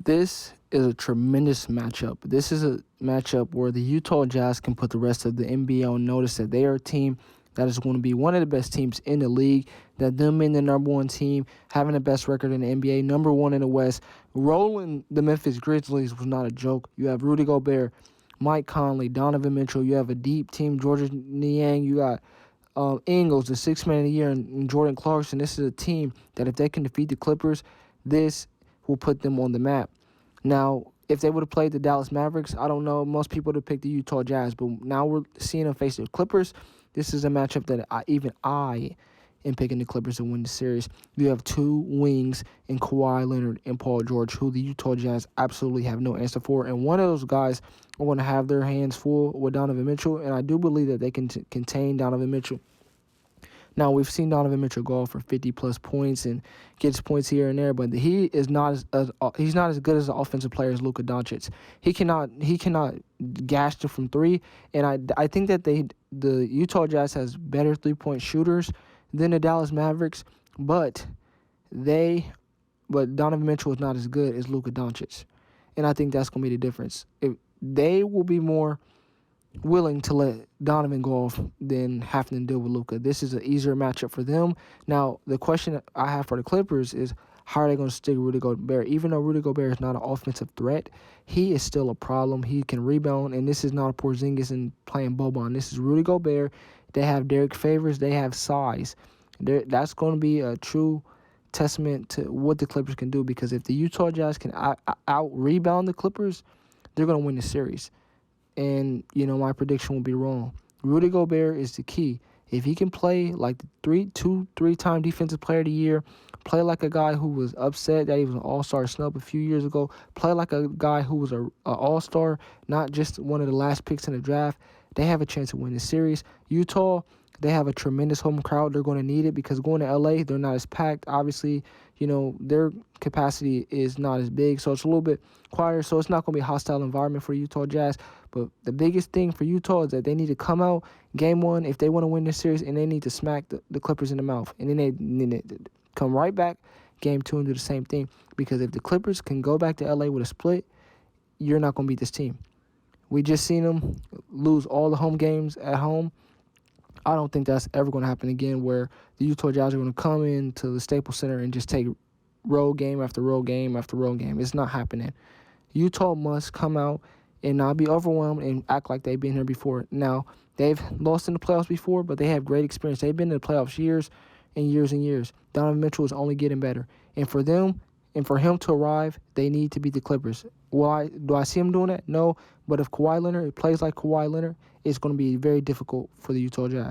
This is a tremendous matchup. This is a matchup where the Utah Jazz can put the rest of the NBA on notice that they are a team that is going to be one of the best teams in the league, that them being the number one team, having the best record in the NBA, number one in the West, rolling the Memphis Grizzlies was not a joke. You have Rudy Gobert, Mike Conley, Donovan Mitchell. You have a deep team, Georgia Niang. You got Ingles, the sixth man of the year, and Jordan Clarkson. This is a team that if they can defeat the Clippers, this will put them on the map. Now, if they would have played the Dallas Mavericks, I don't know. Most people would have picked the Utah Jazz, but now we're seeing them face the Clippers. This is a matchup that I am picking the Clippers to win the series. You have two wings in Kawhi Leonard and Paul George, who the Utah Jazz absolutely have no answer for. And one of those guys are going to have their hands full with Donovan Mitchell, and I do believe that they can contain Donovan Mitchell. Now, we've seen Donovan Mitchell go off for 50-plus points and gets points here and there, but he is not he's not as good as an offensive player as Luka Doncic. He cannot gash it from three, and I think that the Utah Jazz has better three-point shooters than the Dallas Mavericks, but Donovan Mitchell is not as good as Luka Doncic, and I think that's going to be the difference. They will be more willing to let Donovan go off than having to deal with Luka. This is an easier matchup for them. Now, the question I have for the Clippers is, how are they going to stick Rudy Gobert? Even though Rudy Gobert is not an offensive threat, he is still a problem. He can rebound, and this is not a Porzingis and playing Boban. This is Rudy Gobert. They have Derek Favors. They have size. That's going to be a true testament to what the Clippers can do, because if the Utah Jazz can out-rebound the Clippers, they're going to win the series. And, my prediction will be wrong. Rudy Gobert is the key. If he can play like the three-time Defensive Player of the Year, play like a guy who was upset that he was an All-Star snub a few years ago, play like a guy who was an All-Star, not just one of the last picks in the draft, they have a chance to win the series. Utah, they have a tremendous home crowd. They're going to need it because going to L.A., they're not as packed. Obviously, their capacity is not as big, so it's a little bit quieter. So it's not going to be a hostile environment for Utah Jazz. But the biggest thing for Utah is that they need to come out game one if they want to win this series, and they need to smack the Clippers in the mouth. And then they come right back game two and do the same thing. Because if the Clippers can go back to L.A. with a split, you're not going to beat this team. We just seen them lose all the home games at home. I don't think that's ever going to happen again, where the Utah Jazz are going to come into the Staples Center and just take road game after road game after road game. It's not happening. Utah must come out and not be overwhelmed and act like they've been here before. Now, they've lost in the playoffs before, but they have great experience. They've been in the playoffs years and years and years. Donovan Mitchell is only getting better. And for them, and for him to arrive, they need to beat the Clippers. Why do I see him doing that? No. But if Kawhi Leonard plays like Kawhi Leonard, it's going to be very difficult for the Utah Jazz.